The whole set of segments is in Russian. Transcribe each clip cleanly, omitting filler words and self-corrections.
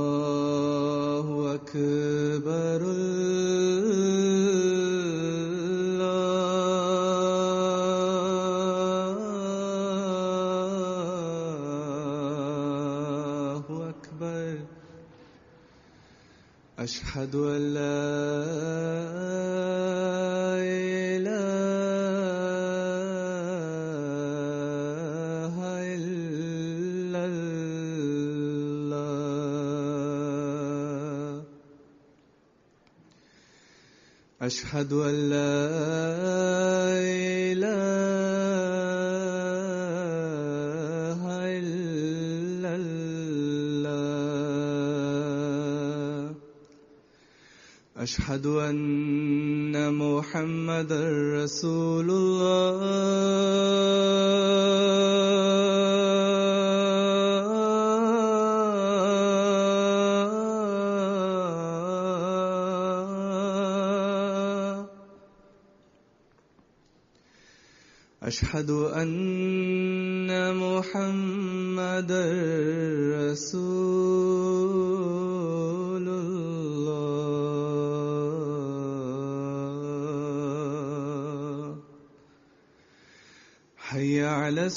الله أكبر الله أكبر أشهد أن لا إله إلا الله أشهد أن لا إله إلا الله أشهد أن محمدًا رسول الله أشهد أن محمدًا رسول الله حي على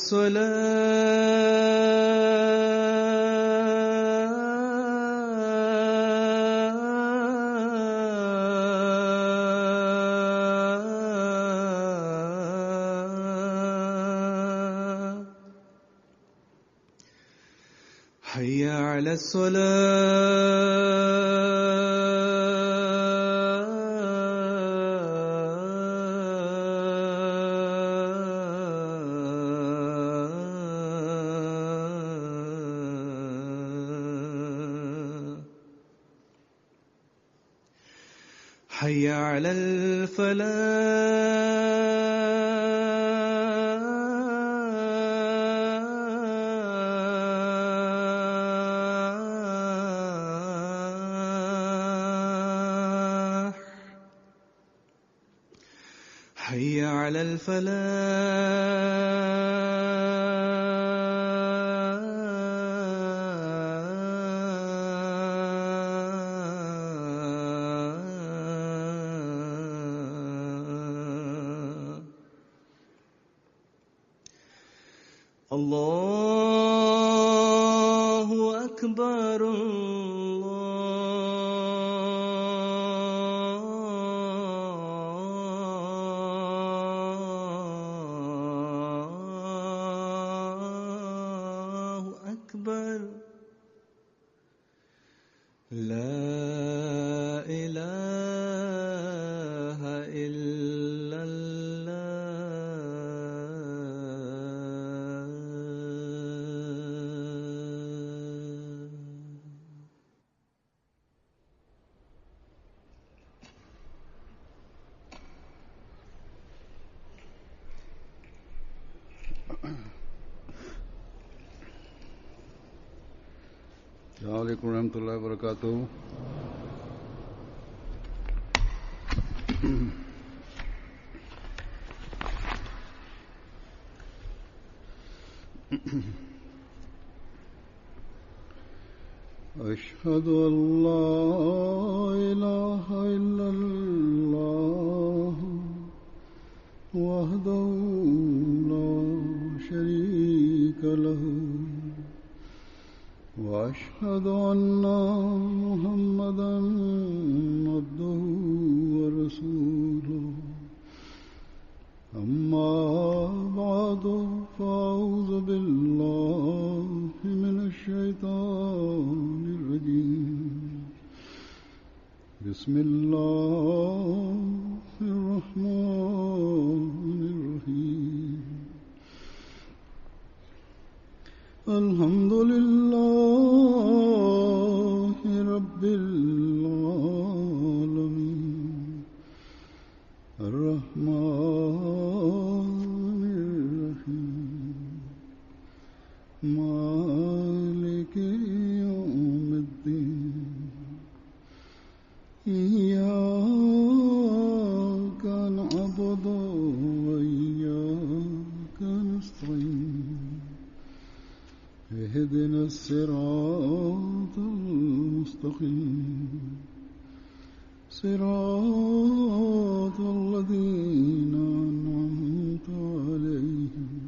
الصلاة حي على الصلاة حي على الفلاح حي على الفلاح الله أكبر الله أكبر لا إله إلا الله السلام عليكم ورحمة الله وبركاته. أشهد أن لا إله إلا الله وحده لا شريك له وأشهد أن محمدًا عبده ورسوله أما بعد فأعوذ بالله من الشيطان الرجيم بسم الله الرحمن الرحيم الحمد لله رب العالمين الرحمن الرحيم مالك يوم الدين إياك نعبد وإياك نستعين اهدنا الصراط المستقيم صراط الذين أنعمت عليهم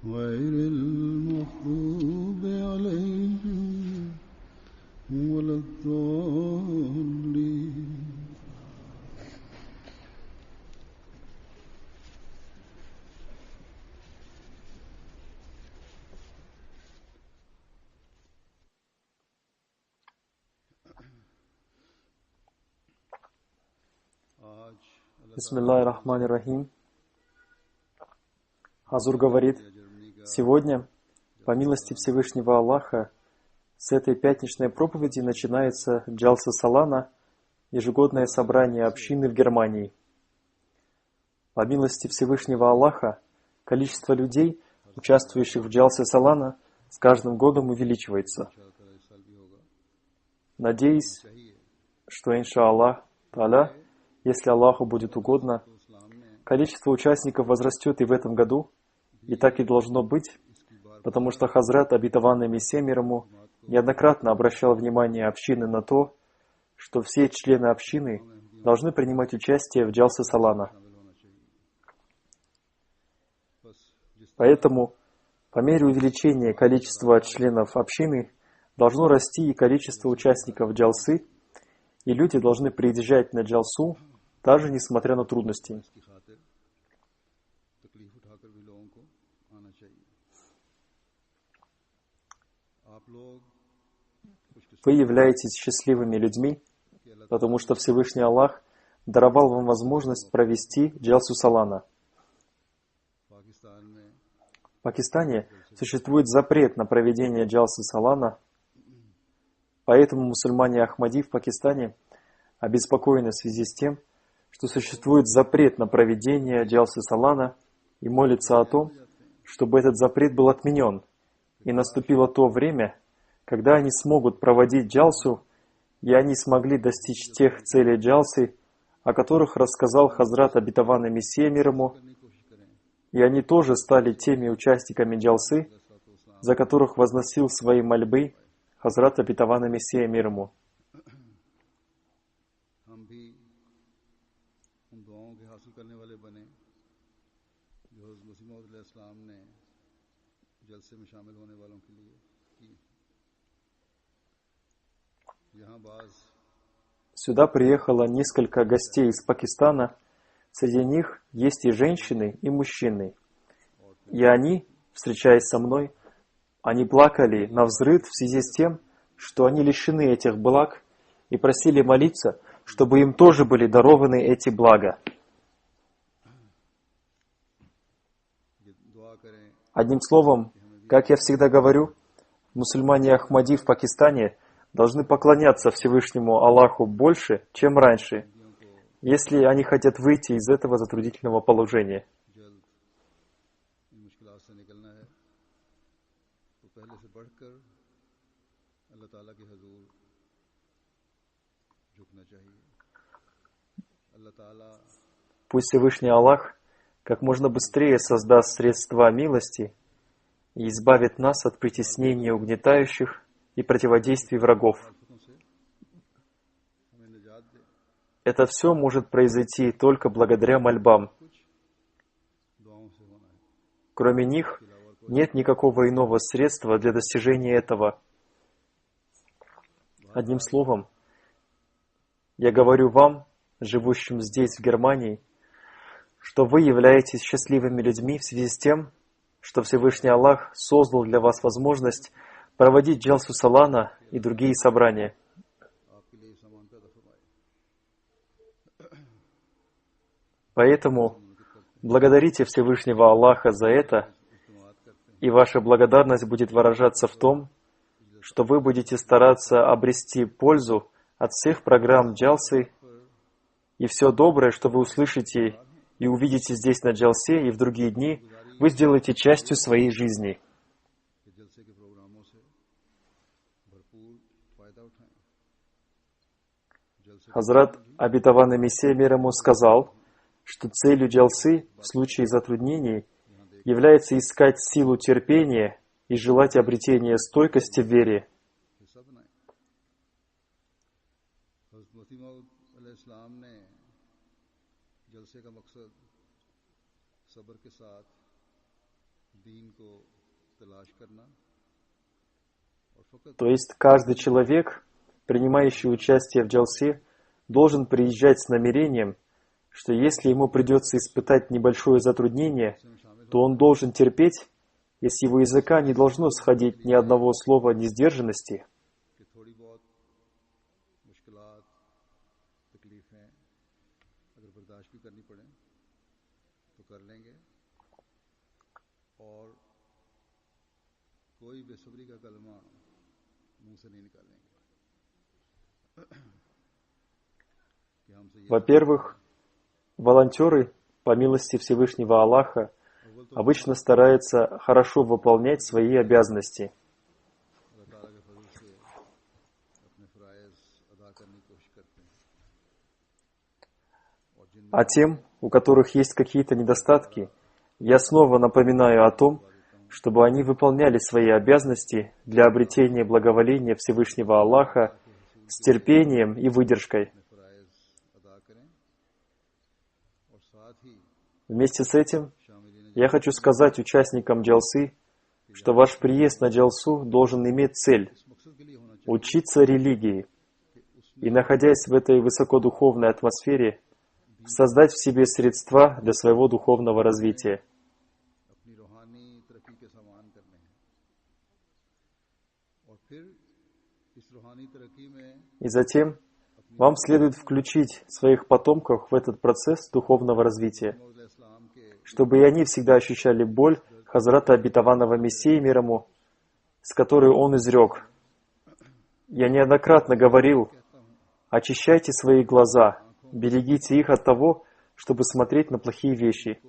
غير المغضوب عليهم ولا الضالين. Бисмиллахи рахмани рахим. Хазур говорит, сегодня, по милости Всевышнего Аллаха, с этой пятничной проповеди начинается Джалса Салана, ежегодное собрание общины в Германии. По милости Всевышнего Аллаха, количество людей, участвующих в Джалсе Салана, с каждым годом увеличивается. Надеюсь, что, иншааллах, та'аля, если Аллаху будет угодно, количество участников возрастет и в этом году, и так и должно быть, потому что Хазрат, обетованный Мессия мир ему, неоднократно обращал внимание общины на то, что все члены общины должны принимать участие в Джалсе Салана. Поэтому, по мере увеличения количества членов общины, должно расти и количество участников Джалсы, и люди должны приезжать на Джалсу, даже несмотря на трудности. Вы являетесь счастливыми людьми, потому что Всевышний Аллах даровал вам возможность провести Джалсу Салана. В Пакистане существует запрет на проведение Джалсы Салана, поэтому мусульмане Ахмади в Пакистане обеспокоены в связи с тем, что существует запрет на проведение Джалсы Салана и молятся о том, чтобы этот запрет был отменен, и наступило то время, когда они смогут проводить Джалсу, и они смогли достичь тех целей Джалсы, о которых рассказал Хазрат, обетованный Мессия мир ему, и они тоже стали теми участниками Джалсы, за которых возносил свои мольбы Хазрат, обетованный Мессия мир ему. Сюда приехало несколько гостей из Пакистана. Среди них есть и женщины, и мужчины. И они, встречаясь со мной, они плакали навзрыд в связи с тем, что они лишены этих благ, и просили молиться, чтобы им тоже были дарованы эти блага. Одним словом, как я всегда говорю, мусульмане Ахмади в Пакистане должны поклоняться Всевышнему Аллаху больше, чем раньше, если они хотят выйти из этого затруднительного положения. Пусть Всевышний Аллах как можно быстрее создаст средства милости и избавит нас от притеснения угнетающих и противодействий врагов. Это все может произойти только благодаря мольбам. Кроме них, нет никакого иного средства для достижения этого. Одним словом, я говорю вам, живущим здесь, в Германии, что вы являетесь счастливыми людьми в связи с тем, что Всевышний Аллах создал для вас возможность проводить Джалсу Салана и другие собрания. Поэтому благодарите Всевышнего Аллаха за это, и ваша благодарность будет выражаться в том, что вы будете стараться обрести пользу от всех программ Джалсы, и все доброе, что вы услышите и увидите здесь на Джалсе и в другие дни, вы сделаете частью своей жизни. Хазрат, обетованный Мессия мир ему, сказал, что целью Джалсы в случае затруднений является искать силу терпения и желать обретения стойкости в вере. हज़रत मसीह मौऊद अलैहिस्सलाम ने जलसे का मकसद सब्र के साथ दीन को तलाश करना और फ़कत То есть каждый человек, принимающий участие в джалсе, должен приезжать с намерением, что если ему придется испытать небольшое затруднение, то он должен терпеть, и с его языка не должно сходить ни одного слова несдержанности, कि थोड़ी बहुत मुश्किलात तकलीफ़ें अगर बर्दाश्त भी करनी पड़े तो कर लेंगे और कोई बेसब्री का कलमा मुंह से नहीं निकालेंगे कि हमसे ये Во-первых, волонтеры, по милости Всевышнего Аллаха, обычно стараются хорошо выполнять свои обязанности. अल्लाह ताला के फजल से अपने फ़राइज़ अदा करने की कोशिश करते हैं और जिन А тем, у которых есть какие-то недостатки, я снова напоминаю о том, чтобы они выполняли свои обязанности для обретения благоволения Всевышнего Аллаха с терпением и выдержкой. फ़राइज़ अदा करें और साथ ही Вместе с этим я хочу сказать участникам джалсы, что ваш приезд на джалсу должен иметь цель इस मकसद के लिए होना चाहिए – учиться религии, и, находясь в этой высокодуховной атмосфере, создать в себе средства для своего духовного развития. अपनी रूहानी तरक्की के सामान करने हैं और फिर इस रूहानी तरक्की में И затем вам следует включить своих потомков в этот процесс духовного развития, मौऊद अलैहिस्सलाम के чтобы и они всегда ощущали боль Хазрата обетованного Мессии мир ему, с которой он изрек. Я неоднократно говорил, очищайте свои глаза, берегите их от того, чтобы смотреть на плохие вещи,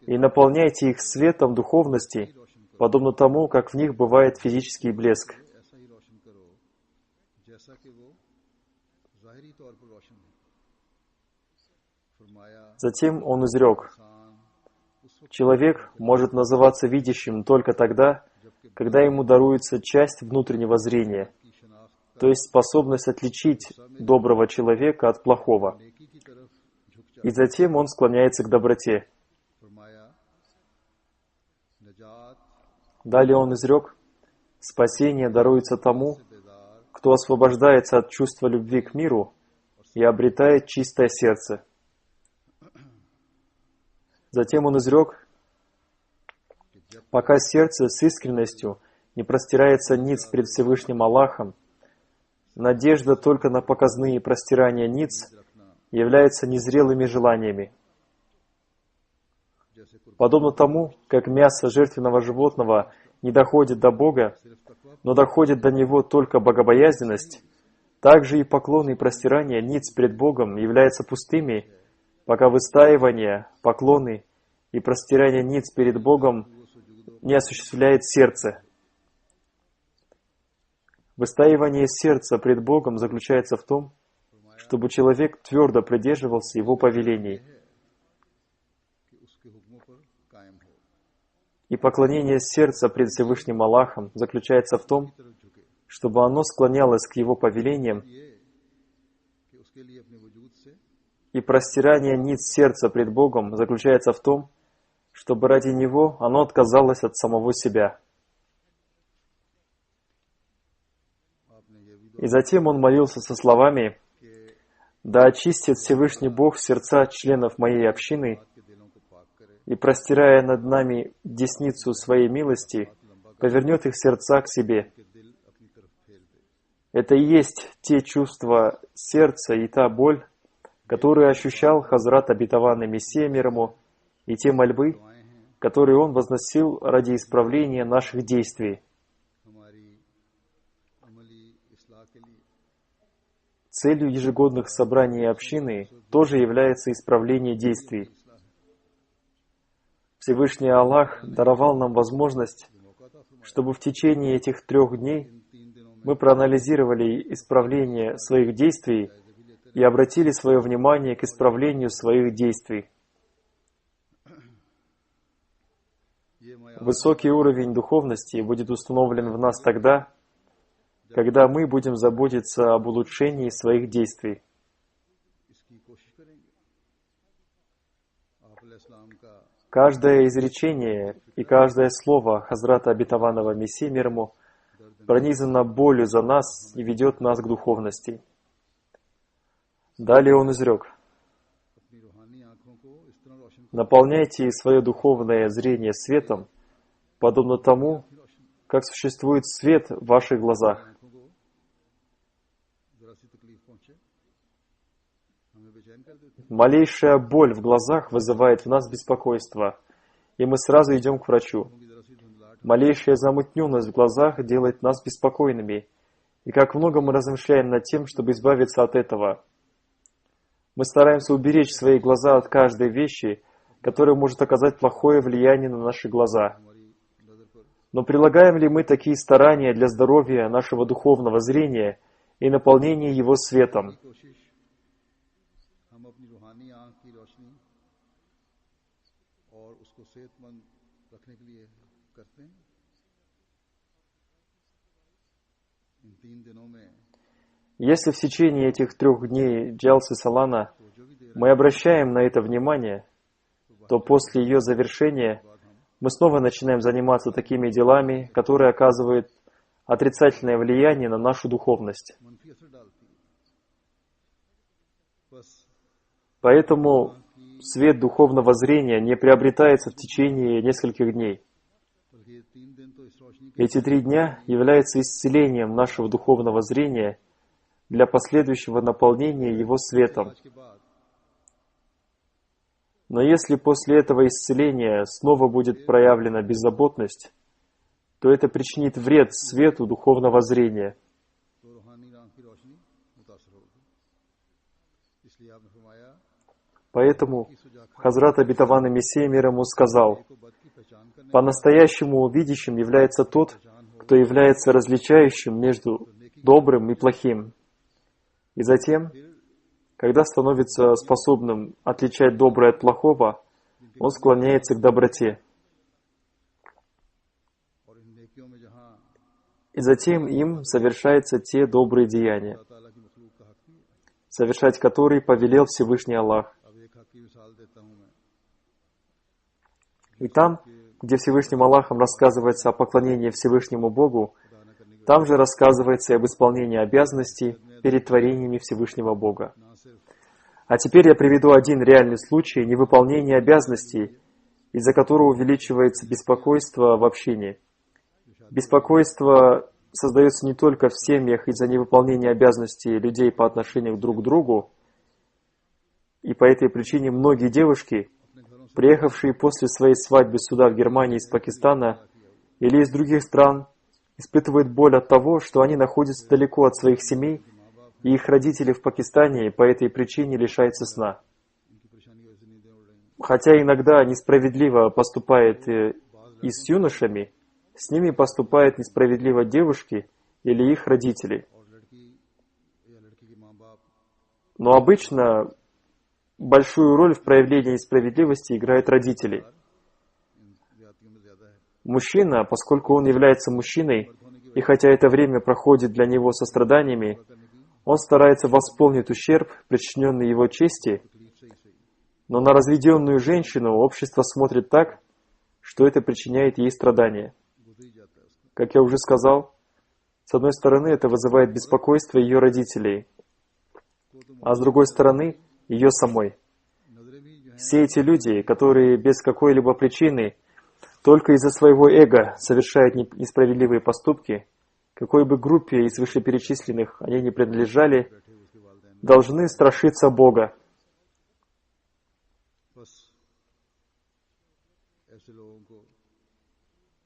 и наполняйте их светом духовности, подобно тому, как в них бывает физический блеск. ऐसा ही रोशन करो जैसा कि वो ज़ाहिरी तौर पर रोशन है फरमाया Затем он изрек, इंसान उस वक्त человек может называться видящим только тогда, когда ему даруется часть внутреннего зрения, की शनाख्त то есть способность отличить доброго человека от плохого. नेकी की तरफ झुक जा И затем он склоняется к доброте. फरमाया नजात Далее он изрек, спасение даруется тому, बेदार кто освобождается от чувства любви к миру и обретает чистое сердце. Затем он изрек, пока сердце с искренностью не простирается ниц пред Всевышним Аллахом, надежда только на показные простирания ниц является незрелыми желаниями. जैसे कुर्बान Подобно тому, как мясо жертвенного животного не доходит до Бога, सिर्फ तकवा но доходит до Него только богобоязненность, также и поклоны и простирания ниц пред Богом являются пустыми, пока выстаивание, поклоны и простирание ниц перед Богом не осуществляет сердце. Выстаивание сердца пред Богом заключается в том, чтобы человек твердо придерживался Его повелений, कि उसके हुक्मों पर कायम हो и поклонение сердца пред Всевышним Аллахом заключается в том, तरफ झुके чтобы оно склонялось к Его повелениям, ये कि उसके लिए अपने वजूद से и простирание ниц сердца пред Богом заключается в том, чтобы ради Него оно отказалось от самого себя. आपने ये भी И затем он молился со словами: कि «Да очистит Всевышний Бог сердца членов моей общины, के दिलों को पाक करे и, простирая над нами десницу своей милости, повернет их сердца к себе». कि दिल अपनी तरफ फेर दे Это и есть те чувства сердца и та боль, которые ощущал Хазрат обетованный Мессия мир ему, и те мольбы, दुआएं हैं которые он возносил ради исправления наших действий. हमारी अमली इस्लाह के लिए Целью ежегодных собраний общины тоже является исправление действий. Всевышний Аллах даровал нам возможность, मौका था फरमाया чтобы в течение этих 3 дней इन 3 दिनों में мы проанализировали исправление своих действий и обратили свое внимание к исправлению своих действий. ये मया Высокий уровень духовности будет установлен в нас тогда, когда мы будем заботиться об улучшении своих действий. इस्लाम का Каждое изречение и каждое слово Хазрата Обетованного Мессии мир ему пронизано болью за нас и ведет нас к духовности. Далее он изрек: अपनी रूहानी आंखों को इस तरह रोशन наполняйте свое духовное зрение светом, подобно тому, как существует свет в ваших глазах. आंखों को जरा सी तकलीफ पहुंचे हमें बेचैन कर देते हैं। Малейшая боль в глазах вызывает в нас беспокойство, и мы сразу идем к врачу. की जरा सी धुंधलाहट Малейшая замутненность в глазах делает нас беспокойными, и как много мы размышляем над тем, чтобы избавиться от этого. Мы стараемся уберечь свои глаза от каждой вещи, которая может оказать плохое влияние на наши глаза. हमारी नजर पर Но прилагаем ли мы такие старания для здоровья нашего духовного зрения и наполнения его светом? कोशिश हम अपनी रूहानी आंख की रोशनी और उसको सेहतमंद रखने के लिए करते हैं। इन 3 दिनों में Если в течение этих 3 дней Джалсы Салана мы обращаем на это внимание, то после ее завершения мы снова начинаем заниматься такими делами, которые оказывают отрицательное влияние на нашу духовность. मनफी असर डालती है। बस Поэтому свет духовного зрения не приобретается в течение нескольких дней. बल्कि ये 3 दिन तो इस रोशनी के Эти 3 дня являются исцелением нашего духовного зрения для последующего наполнения его светом. आज के बाद Но если после этого исцеления снова будет проявлена беззаботность, то это причинит вред свету духовного зрения. तो रूहानी आंख की रोशनी मुतासर होगी। इसलिए आपने फरमाया Поэтому Хазрат Обетованный Мессия мир ему сказал: को बद की पहचान करने по-настоящему видящим является тот, кто является различающим между добрым и плохим. И затем, когда становится способным отличать доброе от плохого, он склоняется к доброте. और इन नेकियों में जहां И затем им совершаются те добрые деяния, अल्लाह ताला की मखलूक का हक भी है। совершать которые повелел Всевышний Аллах. अब एक हक की मिसाल देता हूं मैं। И там, где Всевышним Аллахом рассказывается о поклонении Всевышнему Богу, खुदा न करने के там же рассказывается и об исполнении обязанностей перед творениями Всевышнего Бога. ना सिर्फ А теперь я приведу один реальный случай невыполнения обязанностей, из-за которого увеличивается беспокойство в общине. Беспокойство создается не только в семьях из-за невыполнения обязанностей людей по отношению друг к другу, и по этой причине многие девушки, приехавшие после своей свадьбы сюда, в Германии, из Пакистана или из других стран, испытывают боль от того, что они находятся далеко от своих семей, и их родители в Пакистане по этой причине лишаются сна. उनकी परेशानी की वजह से नींदें उड़ रही हैं। Хотя иногда несправедливо поступает и с юношами, с ними поступают несправедливо девушки или их родители. और लड़की या लड़की के माँ बाप Но обычно большую роль в проявлении несправедливости играют родители. इन ज्यादतियों में ज्यादा है। Мужчина, поскольку он является мужчиной, и хотя это время проходит для него со страданиями, он старается восполнить ущерб, причиненный его чести, तकलीफ से ही सही но на разведенную женщину общество смотрит так, что это причиняет ей страдания. गुजर ही जाता है उसका। Как я уже сказал, с одной стороны, это вызывает беспокойство ее родителей, а с другой стороны, ее самой. नजरें भी जो है Все эти люди, которые без какой-либо причины, только из-за своего эго совершают несправедливые поступки, какой бы группе из вышеперечисленных они не принадлежали, बैठे हुए उसके वालिदैन должны страшиться Бога. बस ऐसे लोगों को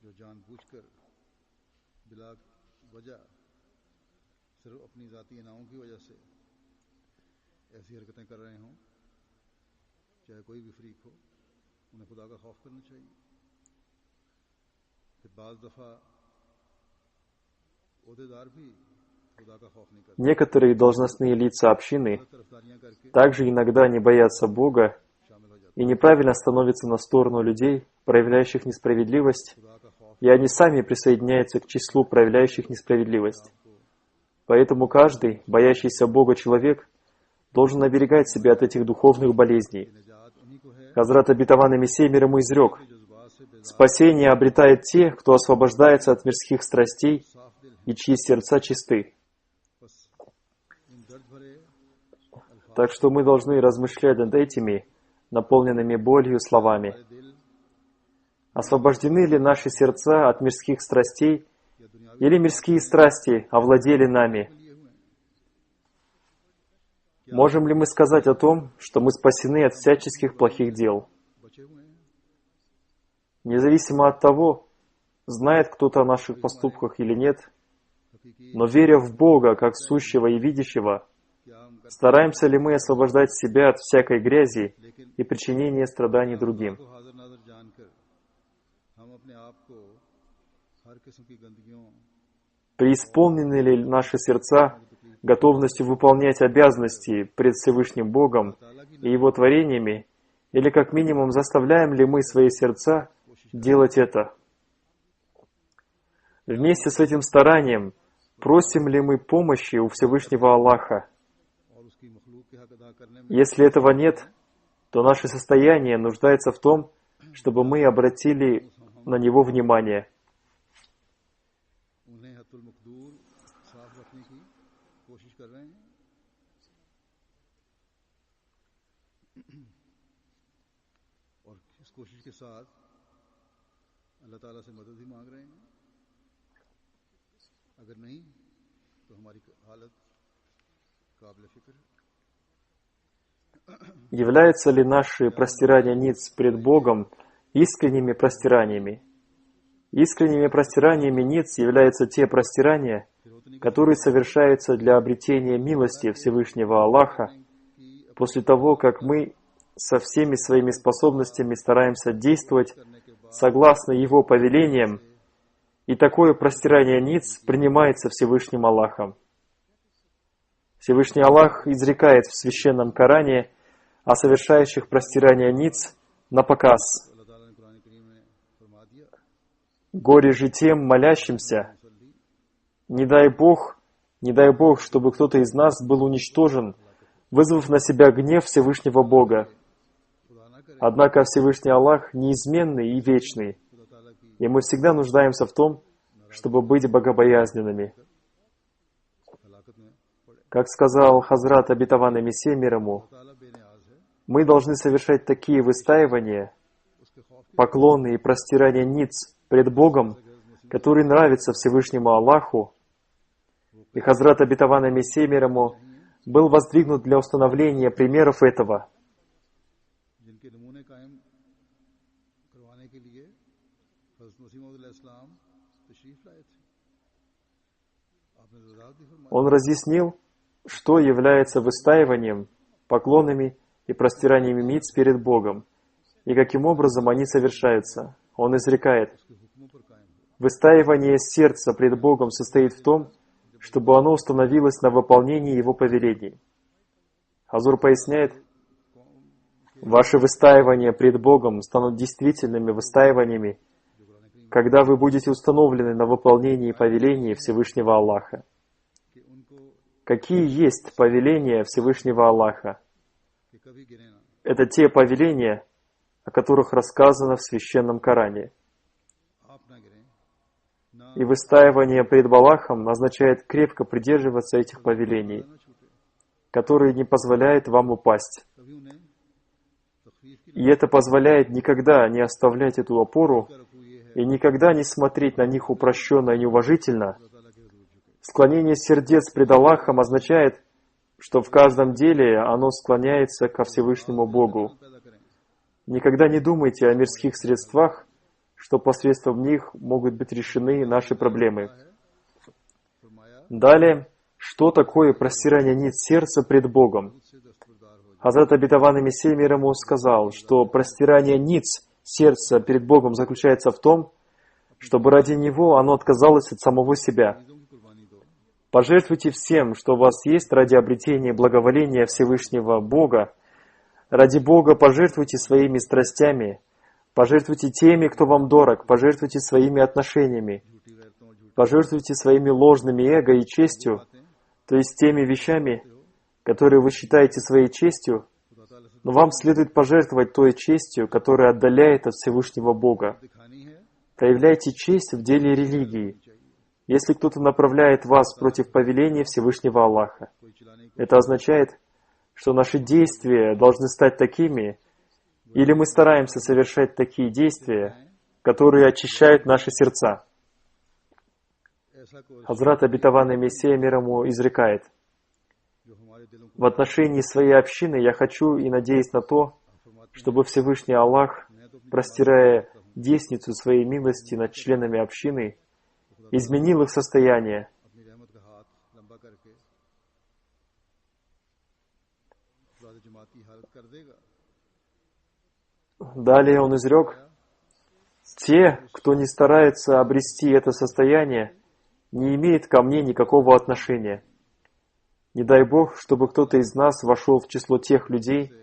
जो जानबूझकर बिला वजह सिर्फ अपनी जाती इनामों की वजह से ऐसी हरकतें कर रहे हों, चाहे कोई भी फरीक हो, उन्हें खुदा का खौफ करना चाहिए। फिर बाज़ दफ़ा ओहदेदार भी खुदा का खौफ नहीं करते, Некоторые должностные лица общины तरफदारियां करके также иногда не боятся Бога शामिल हो जाते и неправильно становятся на сторону людей, проявляющих несправедливость, खुदा का खौफ и они сами присоединяются к числу проявляющих несправедливость. Поэтому каждый, боящийся Бога человек, должен оберегать себя от этих духовных болезней. निजात उन्हीं को है Хазрат Обетованный Мессия мир ему изрек: के जज्बात से बेजार «Спасение обретает те, кто освобождается от мирских страстей साफ दिल है। и чьи сердца чисты». बस इन दर्द भरे अल्फाज Так что мы должны размышлять над этими, наполненными болью словами. हमारे दिल Освобождены ли наши сердца от мирских страстей, या दुनियावी или मирские страсти овладели нами? लिए हुए हैं, Можем ли мы сказать о том, что мы спасены от всяческих плохих дел? बचे हुए हैं। Независимо от того, знает кто-то о наших поступках или нет, हकीकी но веря в Бога как сущего и видящего, क्या हम करते стараемся ли мы освобождать себя от всякой грязи लेकिन и причинения страданий другим? को हाजिर नाजर जानकर हम अपने आप को हर किस्म की गंदगियों Преисполнены ли наши сердца готовностью выполнять обязанности пред Всевышним Богом и Его творениями, или как минимум заставляем ли мы свои сердца делать это? Вместе с этим старанием просим ли мы помощи у Всевышнего Аллаха? और उसकी मखलूक के हक अदा करने में Если этого нет, то наше состояние нуждается в том, чтобы мы обратили на него внимание. उन्हें हत्तुल मकदूर साफ रखने की कोशिश कर रहे हैं और इस कोशिश के साथ अल्लाह ताला से मदद ही मांग रहे हैं। अगर नहीं तो हमारी हालत काबिल फिक्र है। Являются ли наши простирания ниц пред Богом искренними простираниями? Искренними простираниями ниц являются те простирания, которые совершаются для обретения милости Всевышнего Аллаха после того, как мы со всеми своими способностями стараемся действовать согласно Его повелениям, и такое простирание ниц принимается Всевышним Аллахом. Всевышний Аллах изрекает в Священном Коране о совершающих простирание ниц на показ. अल्लाह ताला ने कुरान करीम में फरमा दिया Горе же тем молящимся, не дай Бог, чтобы кто-то из нас был уничтожен, вызвав на себя гнев Всевышнего Бога. खुदा ना करे Однако Всевышний Аллах неизменный и вечный, खुदा ताला की и мы всегда нуждаемся в том, чтобы быть богобоязненными. हलाकत में पड़े। Как сказал Хазрат Обетованный Мессия мир ему, ताला बेनियाज है мы должны совершать такие выстаивания, उसके खौफ की поклоны и простирания ниц пред Богом, которые нравятся Всевышнему Аллаху. И Хазрат Обетованный Мессия мир ему был воздвигнут для установления примеров этого. जिनके नमूने कायम करवाने के लिए हज़रत मसीह मौऊद अलैहिस्सलाम तशरीफ लाए थे। आपने वज़ाहत भी फरमाई Он разъяснил, что является выстаиванием, поклонами и простираниями ниц перед Богом, и каким образом они совершаются. Он изрекает: उसके हुक्मों पर कायम हुआ। «Выстаивание сердца пред Богом состоит в том, чтобы оно установилось на выполнении Его повелений». Хазур поясняет: «Ваши выстаивания пред Богом станут действительными выстаиваниями, когда вы будете установлены на выполнении повелений Всевышнего Аллаха». कि उनको Какие есть повеления Всевышнего Аллаха? कि कभी गिरे ना Это те повеления, о которых рассказано в Священном Коране. आप ना गिरें ना И выстаивание пред Аллахом означает крепко придерживаться этих повелений, ना छूटे которые не позволяют вам упасть. कभी उन्हें तखफीफ की И это позволяет никогда не оставлять эту опору रखू ये है и никогда не смотреть на них упрощенно и неуважительно. अल्लाह ताला के हुजूर झुके Склонение сердец пред Аллахом означает, что в каждом деле оно склоняется ко Всевышнему Богу. पैदा करें Никогда не думайте о мирских средствах, что посредством них могут быть решены наши проблемы. फरमाया Далее, что такое простирание ниц сердца пред Богом? से दस्तबरदार हो Хазрат Обетованный Мессия мир ему сказал, что простирание ниц сердца перед Богом заключается в том, чтобы ради Него оно отказалось от самого себя. चीजों की कुर्बानी दो Пожертвуйте всем, что у вас есть ради обретения благоволения Всевышнего Бога. Ради Бога пожертвуйте своими страстями, пожертвуйте теми, кто вам дорог, пожертвуйте своими отношениями, झूठी गैरतों और झूठी пожертвуйте своими ложными эго и честью, बातें то есть теми вещами, которые вы считаете своей честью, खुदा ताला से Но вам следует пожертвовать той честью, которая отдаляет от Всевышнего Бога. Проявляйте честь в деле религии, если кто-то направляет вас против повеления Всевышнего Аллаха. Это означает, что наши действия должны стать такими, или мы стараемся совершать такие действия, которые очищают наши сердца. Хазрат Обетованный Мессия мир ему изрекает: в отношении своей общины я хочу и надеюсь на то, чтобы Всевышний Аллах, простирая десницу своей милости над членами общины, изменил их состояние. Далее он изрек: те, кто не старается обрести это состояние, не имеет ко мне никакого отношения. Не дай Бог, чтобы кто-то из нас вошел в число тех людей,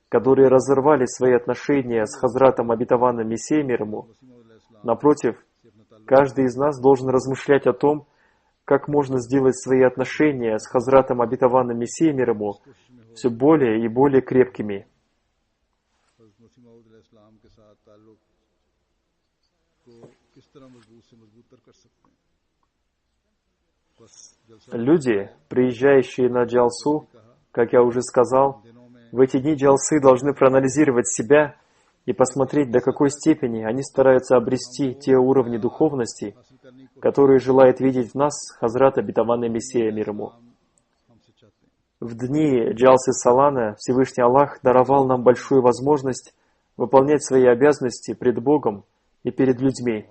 которые разорвали свои отношения с Хазратом Обетованным Мессией мир ему. Напротив, каждый из нас должен размышлять о том, как можно сделать свои отношения с Хазратом Обетованным Мессией мир ему все более и более крепкими. Люди, приезжающие на джалсу, как я уже сказал, в эти дни джалсы должны проанализировать себя и посмотреть, до какой степени они стараются обрести те уровни духовности, которые желает видеть в нас Хазрат Обетованный Мессия мир ему. В дни джалсы Салана Всевышний Аллах даровал нам большую возможность выполнять свои обязанности пред Богом и перед людьми.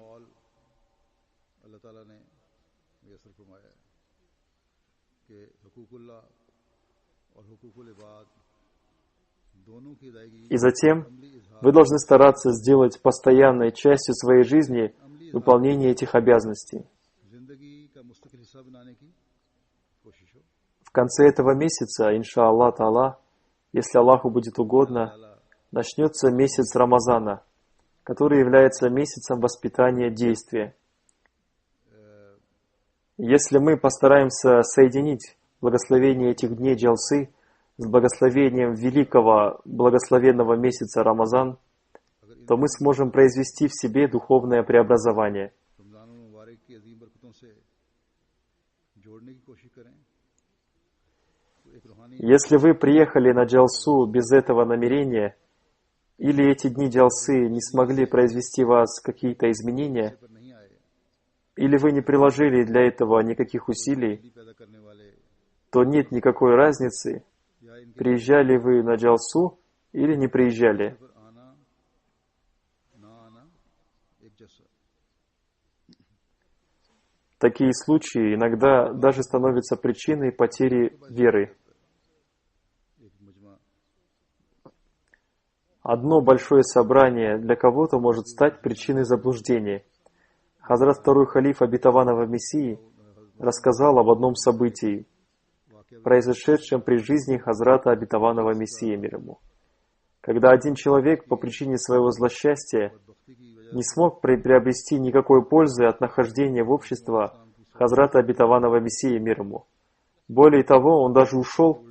И затем вы должны стараться сделать постоянной частью своей жизни выполнение этих обязанностей. В конце этого месяца, иншаллах та'ала, если Аллаху будет угодно, начнется месяц Рамазана, который является месяцем воспитания действия. Если мы постараемся соединить благословение этих дней джалсы с благословением великого благословенного месяца Рамазан, то мы сможем произвести в себе духовное преобразование. Если вы приехали на джалсу без этого намерения, или эти дни джалсы не смогли произвести в вас какие-то изменения, или вы не приложили для этого никаких усилий, то нет никакой разницы, приезжали вы на джалсу или не приезжали. Такие случаи иногда даже становятся причиной потери веры. Одно большое собрание для кого-то может стать причиной заблуждения. Хазрат второй халиф Обетованного Мессии рассказал об одном событии, произошедшем при жизни Хазрата Обетованного Мессии мир ему. Когда один человек по причине своего злосчастья не смог приобрести никакой пользы от нахождения в обществе Хазрата Обетованного Мессии мир ему. Более того, он даже ушел,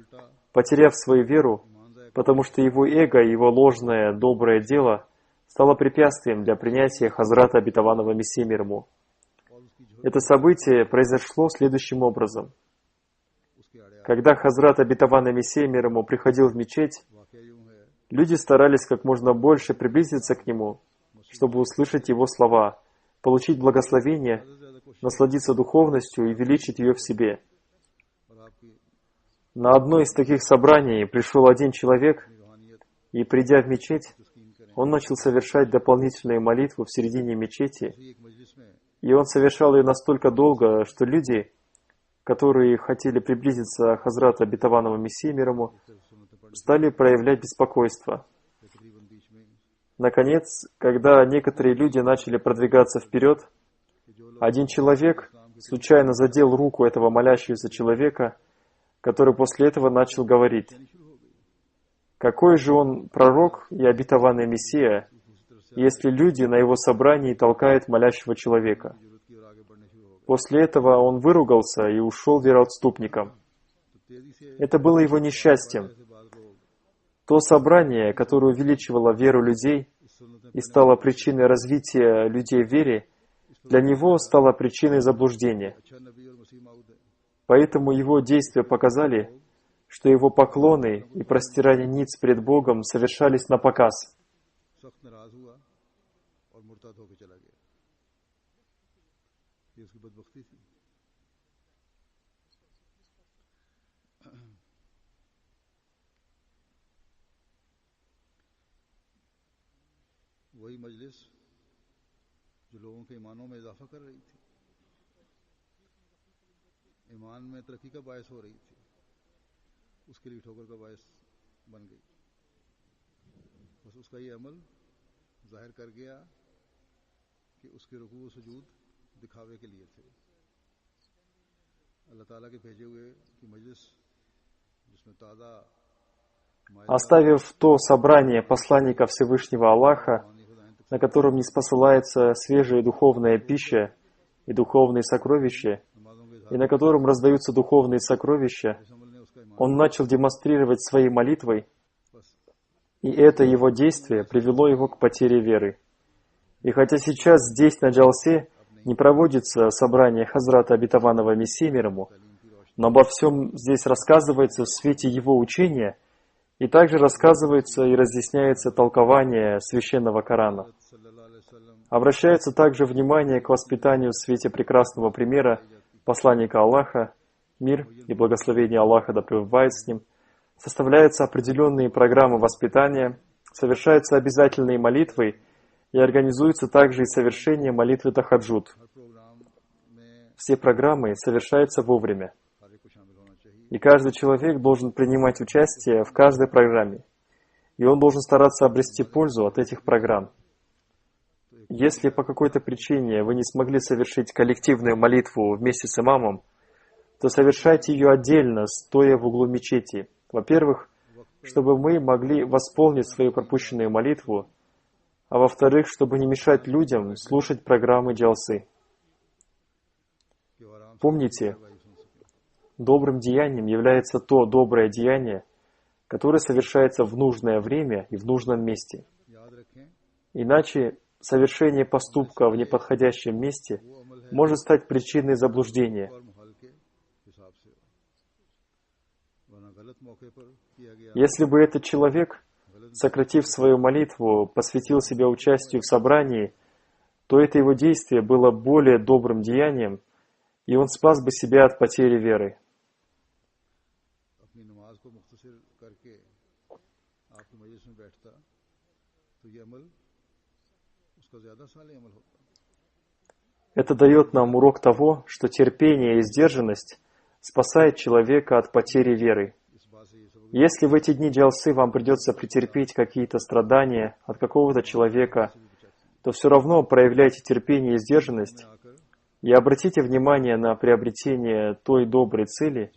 потеряв свою веру, потому что его эго и его ложное доброе дело стало препятствием для принятия Хазрата Обетованного Мессии мир ему. Это событие произошло следующим образом. Когда Хазрат Обетованный Мессия мир ему приходил в мечеть, люди старались как можно больше приблизиться к нему, чтобы услышать его слова, получить благословение, насладиться духовностью и увеличить ее в себе. На одно из таких собраний пришел один человек, и, придя в мечеть, он начал совершать дополнительную молитву в середине мечети, и он совершал ее настолько долго, что люди, которые хотели приблизиться к Хазрату Обетованному Мессии мир ему, стали проявлять беспокойство. Наконец, когда некоторые люди начали продвигаться вперед, один человек случайно задел руку этого молящегося человека, который после этого начал говорить: «Какой же он пророк и обетованный Мессия, если люди на его собрании толкают молящего человека?» После этого он выругался и ушел вероотступником. Это было его несчастьем. То собрание, которое увеличивало веру людей и стало причиной развития людей в вере, для него стало причиной заблуждения. Поэтому его действия показали, что его поклоны и простирание ниц пред Богом совершались на показ. वही मजलिस जो लोगों के ईमानों में इजाफा कर रही थी, ईमान में तरक्की का बायस हो रही थी, उसके लिए ठोकर का बायस बन गई। बस उसका ये अमल जाहिर कर गया कि उसके रुकू व सुजूद दिखावे के लिए थे। अल्लाह ताला के भेजे हुए की मजलिस जिसमें ताज़ा Оставив то собрание посланника Всевышнего Аллаха, на котором не спосылается свежая духовная пища и духовные сокровища, и на котором раздаются духовные сокровища, он начал демонстрировать своей молитвой, и это его действие привело его к потере веры. И хотя сейчас здесь, на Джалсе, не проводится собрание Хазрата Обетованного Мессии мир ему, но обо всем здесь рассказывается в свете его учения, и также рассказывается и разъясняется толкование Священного Корана. Обращается также внимание к воспитанию в свете прекрасного примера посланника Аллаха, мир и благословение Аллаха да пребывает с ним, составляются определенные программы воспитания, совершаются обязательные молитвы и организуется также и совершение молитвы тахаджуд. Все программы совершаются вовремя. И каждый человек должен принимать участие в каждой программе. И он должен стараться обрести пользу от этих программ. Если по какой-то причине вы не смогли совершить коллективную молитву вместе с имамом, то совершайте ее отдельно, стоя в углу мечети. Во-первых, чтобы мы могли восполнить свою пропущенную молитву, а во-вторых, чтобы не мешать людям слушать программы джалсы. Помните, добрым деянием является то доброе деяние, которое совершается в нужное время и в нужном месте. Иначе совершение поступка в неподходящем месте может стать причиной заблуждения. Если бы этот человек, сократив свою молитву, посвятил себя участию в собрании, то это его действие было более добрым деянием, и он спас бы себя от потери веры. Это дает нам урок того, что терпение и сдержанность спасает человека от потери веры. Если в эти дни джалсы вам придется претерпеть какие-то страдания от какого-то человека, то все равно проявляйте терпение и сдержанность и обратите внимание на приобретение той доброй цели,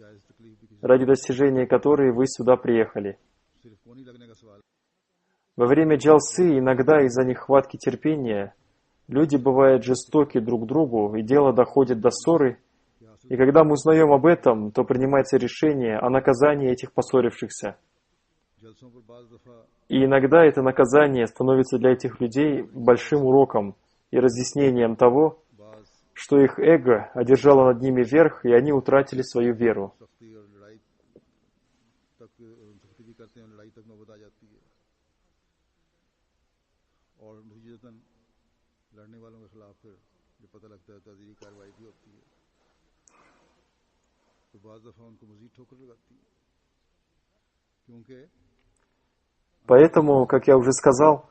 ради достижения которой вы сюда приехали. Во время джалсы иногда из-за нехватки терпения люди бывают жестоки друг к другу, и дело доходит до ссоры, и когда мы узнаем об этом, то принимается решение о наказании этих поссорившихся. И иногда это наказание становится для этих людей большим уроком и разъяснением того, что их эго одержало над ними верх, и они утратили свою веру. Поэтому, как я уже сказал,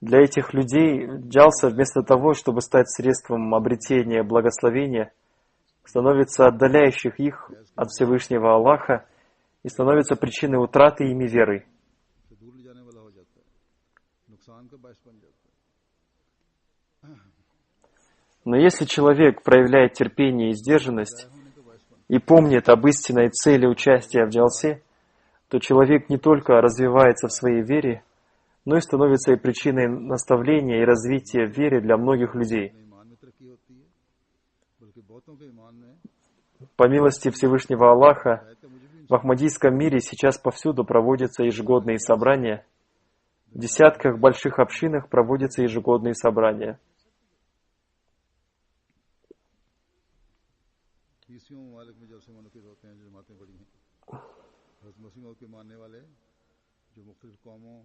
для этих людей джалса вместо того, чтобы стать средством обретения благословения, становится отдаляющих их от Всевышнего Аллаха и становится причиной утраты ими веры. Но если человек проявляет терпение и сдержанность и помнит об истинной цели участия в джалсе, то человек не только развивается в своей вере, но и становится и причиной наставления и развития в вере для многих людей. По милости Всевышнего Аллаха, В Ахмадийском мире сейчас повсюду проводятся ежегодные собрания. В десятках больших общинах проводятся ежегодные собрания. 30 ममालिक में जलसे मुनक़िद होते हैं जो जमातें बड़ी हैं हज़रत मसीह मौद के मानने वाले जो मुख्तलिफ कौमों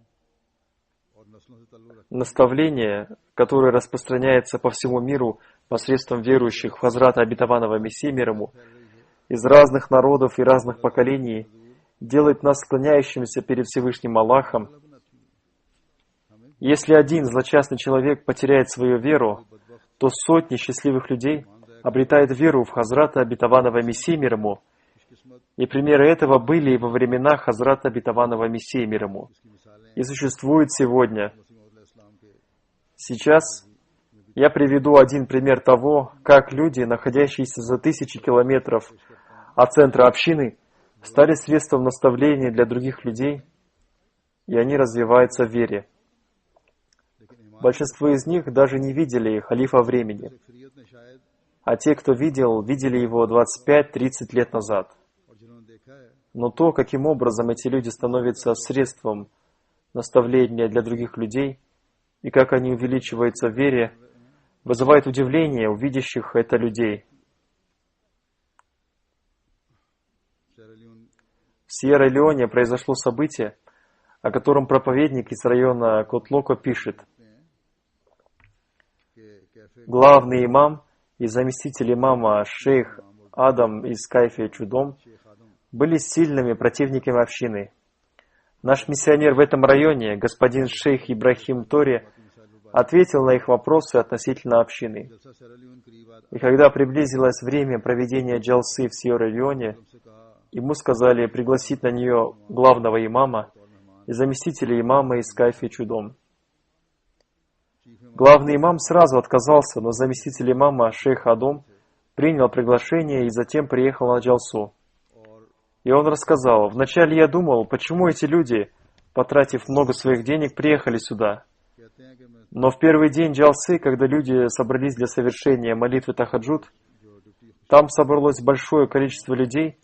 और नस्लों से ताल्लुक़ रखते हैं Наставление, которое распространяется по всему миру посредством верующих в Хазрата Обетованного Мессии мир ему, из разных народов и разных поколений, делает нас склоняющимися перед Всевышним Аллахом. Если один злочастный человек потеряет свою веру, то сотни счастливых людей обретают веру в Хазрата Обетованного Мессии мир ему. И примеры этого были и во времена Хазрата Обетованного Мессии мир ему. И существуют сегодня. Сейчас я приведу один пример того, как люди, находящиеся за тысячи километров от центра общины, стали средством наставления для других людей, и они развиваются в вере. Большинство из них даже не видели халифа времени, а те, кто видел, видели его 25-30 лет назад. Но то, каким образом эти люди становятся средством наставления для других людей, и как они увеличиваются в вере, вызывает удивление у видящих это людей. В Сьерра-Леоне произошло событие, о котором проповедник из района Котлоко пишет. Главный имам и заместитель имама шейх Адам из Кайфи Чудом были сильными противниками общины. Наш миссионер в этом районе, господин шейх Ибрахим Тори, ответил на их вопросы относительно общины. И когда приблизилось время проведения джалсы в Сьерра-Леоне, ему сказали пригласить на нее главного имама и заместителя имама из Кайфи Чудом. Главный имам сразу отказался, но заместитель имама шейх Адом принял приглашение и затем приехал на джалсу. И он рассказал: «Вначале я думал, почему эти люди, потратив много своих денег, приехали сюда. Но в первый день джалсы, когда люди собрались для совершения молитвы Тахаджуд, там собралось большое количество людей,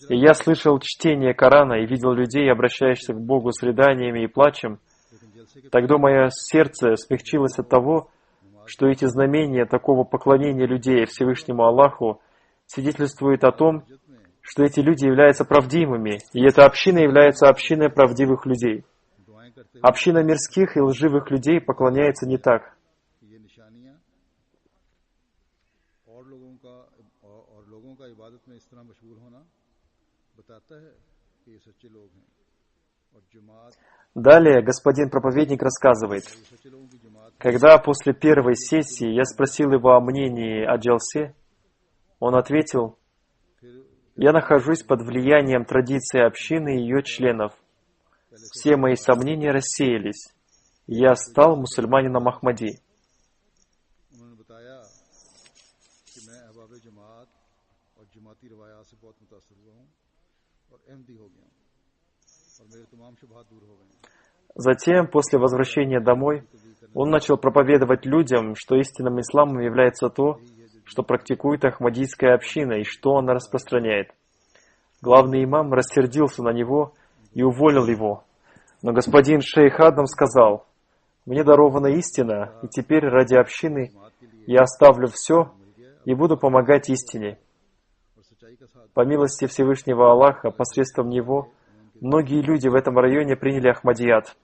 и я слышал чтение Корана и видел людей, обращающихся к Богу с рыданиями и плачем. Тогда мое сердце смягчилось от того, что эти знамения такого поклонения людей Всевышнему Аллаху свидетельствуют о том, что эти люди являются правдивыми, и эта община является общиной правдивых людей. Община мирских и лживых людей поклоняется не так». Далее господин проповедник рассказывает: «Когда после первой сессии я спросил его о мнении о джалсе, он ответил: я нахожусь под влиянием традиции общины и ее членов. Все мои сомнения рассеялись, и я стал мусульманином Ахмади». Затем, после возвращения домой, он начал проповедовать людям, что истинным исламом является то, что практикует Ахмадийская община и что она распространяет. Главный имам рассердился на него и уволил его. Но господин шейх Адам сказал: «Мне дарована истина, и теперь ради общины я оставлю все и буду помогать истине». По милости Всевышнего Аллаха, посредством него, многие люди в этом районе приняли Ахмадият.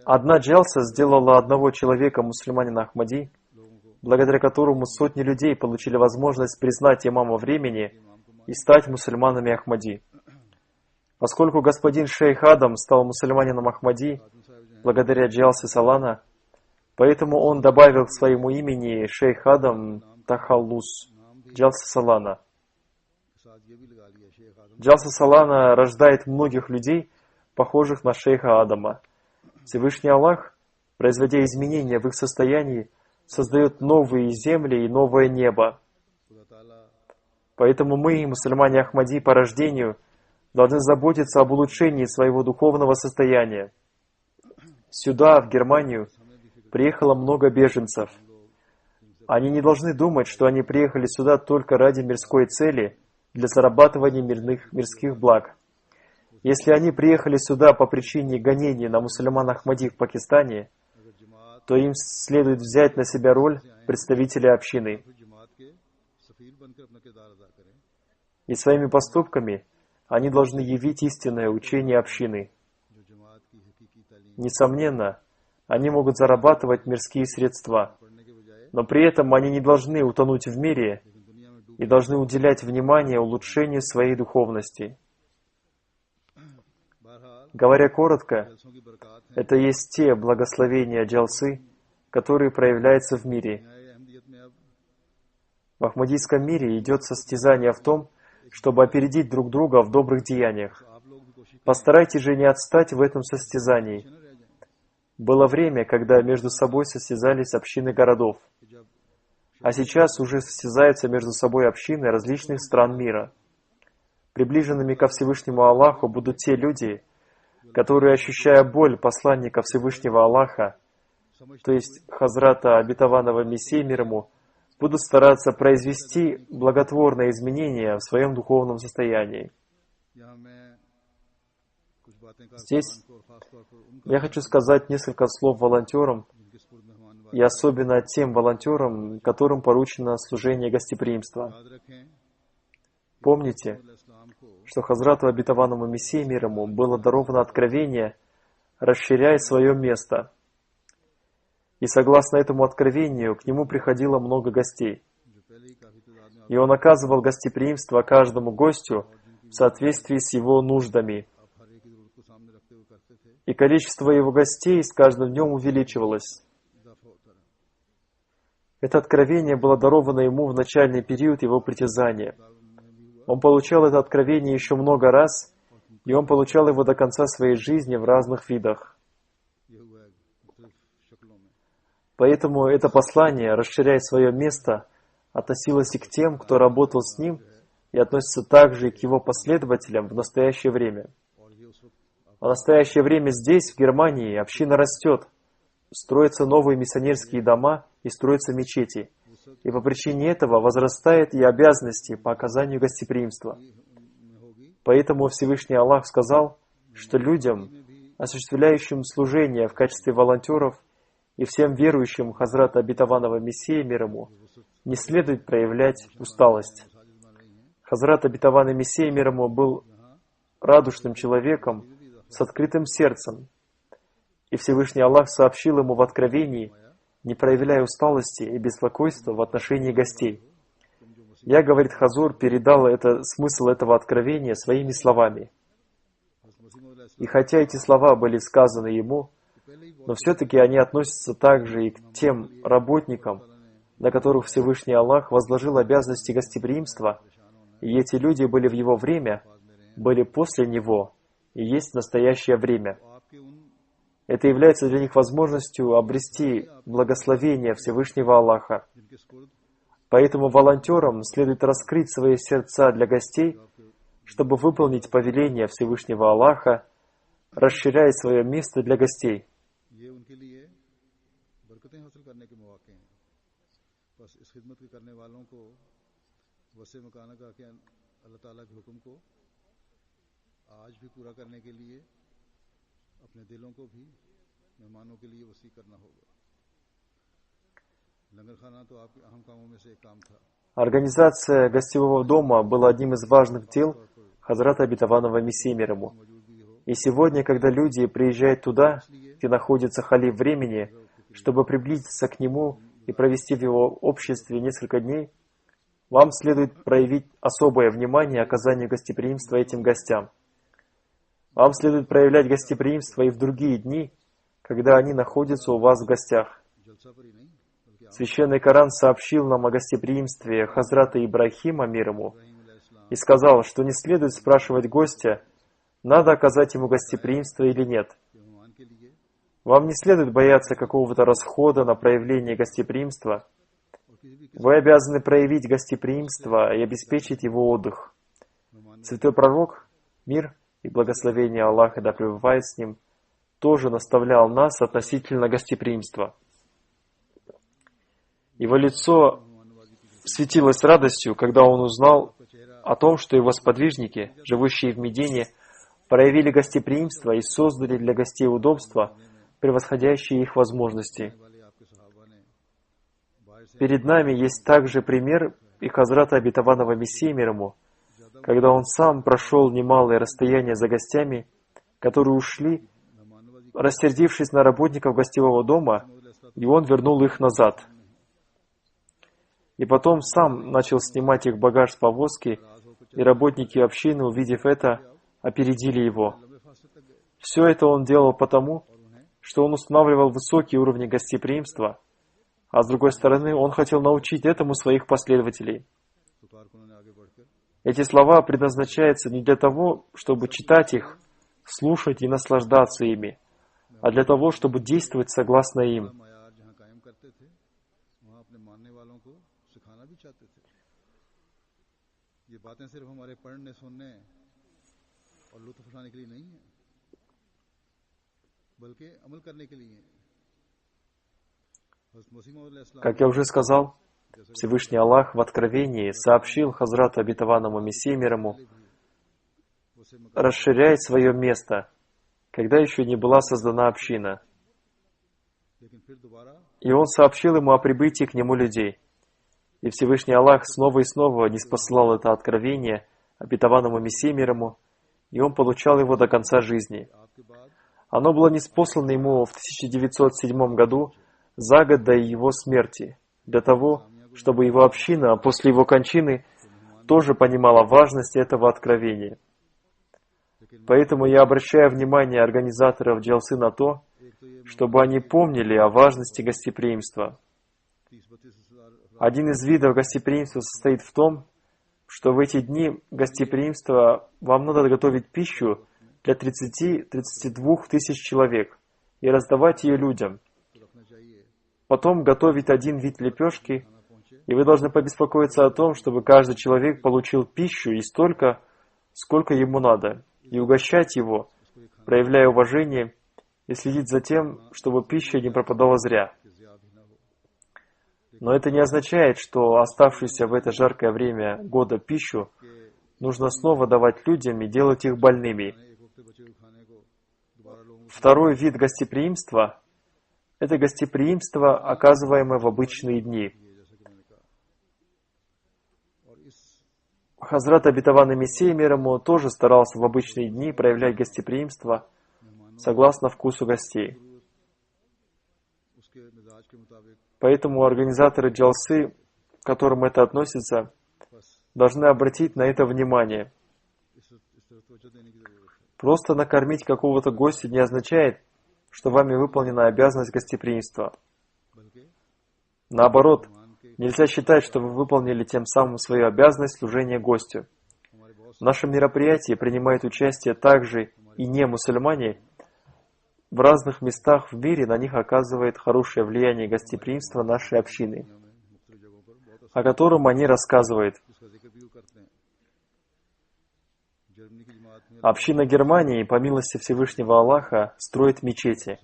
Одна джалса сделала одного человека мусульманина Ахмади, благодаря которому сотни людей получили возможность признать имама времени и стать мусульманами Ахмади. Поскольку господин шейх Адам стал мусульманином Ахмади благодаря джалсе Салана, поэтому он добавил к своему имени шейх Адам Тахаллус, джалса Салана. Джалса Салана рождает многих людей, похожих на шейха Адама. Всевышний Аллах, производя изменения в их состоянии, создает новые земли и новое небо. Поэтому мы, мусульмане Ахмади по рождению, должны заботиться об улучшении своего духовного состояния. Сюда, в Германию, приехало много беженцев. Они не должны думать, что они приехали сюда только ради мирской цели, для зарабатывания мирских благ. Если они приехали сюда по причине гонений на мусульман Ахмади в Пакистане, то им следует взять на себя роль представителя общины. И своими поступками они должны явить истинное учение общины. Несомненно, они могут зарабатывать мирские средства, но при этом они не должны утонуть в мире и должны уделять внимание улучшению своей духовности. Говоря коротко, это есть те благословения джалсы, которые проявляются в мире. В ахмадийском мире идет состязание в том, чтобы опередить друг друга в добрых деяниях. Постарайтесь же не отстать в этом состязании. Было время, когда между собой состязались общины городов, а сейчас уже состязаются между собой общины различных стран мира. Приближенными ко Всевышнему Аллаху будут те люди, которые, ощущая боль посланника Всевышнего Аллаха, то есть Хазрата Обетованного Мессии мир ему, будут стараться произвести благотворные изменения в своем духовном состоянии. Здесь я хочу сказать несколько слов волонтерам, и особенно тем волонтерам, которым поручено служение гостеприимства. Помните, что Хазрату Обетованному Мессии мир ему было даровано откровение «Расширяй свое место». И согласно этому откровению, к нему приходило много гостей. И он оказывал гостеприимство каждому гостю в соответствии с его нуждами. И количество его гостей с каждым днем увеличивалось. Это откровение было даровано ему в начальный период его притязания. Он получал это откровение еще много раз, и он получал его до конца своей жизни в разных видах. Поэтому это послание, расширяя свое место, относилось и к тем, кто работал с ним, и относится также и к его последователям в настоящее время. В настоящее время здесь, в Германии, община растет, строятся новые миссионерские дома и строятся мечети. И по причине этого возрастает и обязанности по оказанию гостеприимства. Поэтому Всевышний Аллах сказал, что людям, осуществляющим служение в качестве волонтеров, и всем верующим Хазрата Обетованного Мессии мир ему, не следует проявлять усталость. Хазрат Обетованный Мессия мир ему был радушным человеком с открытым сердцем, и Всевышний Аллах сообщил ему в откровении, не проявляя усталости и беспокойства в отношении гостей. Я, говорит Хазур, передал смысл этого откровения своими словами. И хотя эти слова были сказаны ему, но все-таки они относятся также и к тем работникам, на которых Всевышний Аллах возложил обязанности гостеприимства, и эти люди были в его время, были после него, и есть настоящее время. Это является для них возможностью обрести благословение Всевышнего Аллаха. Поэтому волонтерам следует раскрыть свои сердца для гостей, чтобы выполнить повеление Всевышнего Аллаха, расширяя свое место для гостей. Организация гостевого дома была одним из важных дел Хазрата Обетованного Мессии мир ему. И сегодня, когда люди приезжают туда, где находится халиф времени, чтобы приблизиться к нему и провести в его обществе несколько дней, вам следует проявить особое внимание оказанию гостеприимства этим гостям. Вам следует проявлять гостеприимство и в другие дни, когда они находятся у вас в гостях. Священный Коран сообщил нам о гостеприимстве Хазрата Ибрахима мир ему и сказал, что не следует спрашивать гостя, надо оказать ему гостеприимство или нет. Вам не следует бояться какого-то расхода на проявление гостеприимства. Вы обязаны проявить гостеприимство и обеспечить его отдых. Святой Пророк, мир и благословение Аллаха да пребывает с ним, тоже наставлял нас относительно гостеприимства. Его лицо светилось радостью, когда он узнал о том, что его сподвижники, живущие в Медине, проявили гостеприимство и создали для гостей удобства, превосходящие их возможности. Перед нами есть также пример и Хазрата Обетованного Мессии мир ему, когда он сам прошел немалое расстояние за гостями, которые ушли, рассердившись на работников гостевого дома, и он вернул их назад. И потом сам начал снимать их багаж с повозки, и работники общины, увидев это, опередили его. Все это он делал потому, что он устанавливал высокие уровни гостеприимства, а с другой стороны, он хотел научить этому своих последователей. Эти слова предназначаются не для того, чтобы читать их, слушать и наслаждаться ими, а для того, чтобы действовать согласно им. Как я уже сказал, Всевышний Аллах в Откровении сообщил Хазрату Обетованному Мессии мир ему расширять свое место, когда еще не была создана община. И он сообщил ему о прибытии к нему людей. И Всевышний Аллах снова и снова ниспослал это откровение Обетованному Мессии мир ему, и он получал его до конца жизни. Оно было ниспослано ему в 1907 году, за год до его смерти, для того, чтобы его община после его кончины тоже понимала важность этого откровения. Поэтому я обращаю внимание организаторов джалсы на то, чтобы они помнили о важности гостеприимства. Один из видов гостеприимства состоит в том, что в эти дни гостеприимства вам надо готовить пищу для 30-32 тысяч человек и раздавать ее людям. Потом готовить один вид лепешки, и вы должны побеспокоиться о том, чтобы каждый человек получил пищу и столько, сколько ему надо, и угощать его, проявляя уважение, и следить за тем, чтобы пища не пропадала зря. Но это не означает, что оставшуюся в это жаркое время года пищу нужно снова давать людям и делать их больными. Второй вид гостеприимства – это гостеприимство, оказываемое в обычные дни. Хазрат Обетованный Мессия мир ему тоже старался в обычные дни проявлять гостеприимство согласно вкусу гостей. Поэтому организаторы джалсы, к которым это относится, должны обратить на это внимание. Просто накормить какого-то гостя не означает, что вами выполнена обязанность гостеприимства. Наоборот, нельзя считать, что вы выполнили тем самым свою обязанность служения гостю. В нашем мероприятии принимают участие также и не мусульмане. В разных местах в мире на них оказывает хорошее влияние гостеприимства нашей общины, о котором они рассказывают. Община Германии, по милости Всевышнего Аллаха, строит мечети.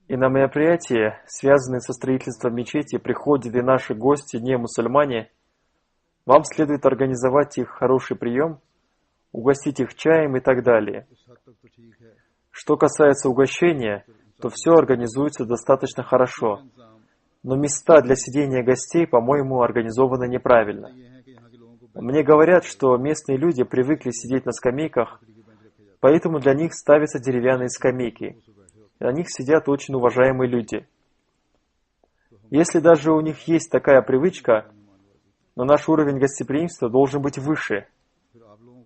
И на мероприятия, связанные со строительством мечети, приходят и наши гости, не мусульмане. Вам следует организовать их хороший прием, угостить их чаем и так далее. Что касается угощения, то все организуется достаточно хорошо. Но места для сидения гостей, по-моему, организованы неправильно. Мне говорят, что местные люди привыкли сидеть на скамейках, поэтому для них ставятся деревянные скамейки. И на них сидят очень уважаемые люди. Если даже у них есть такая привычка, но наш уровень гостеприимства должен быть выше.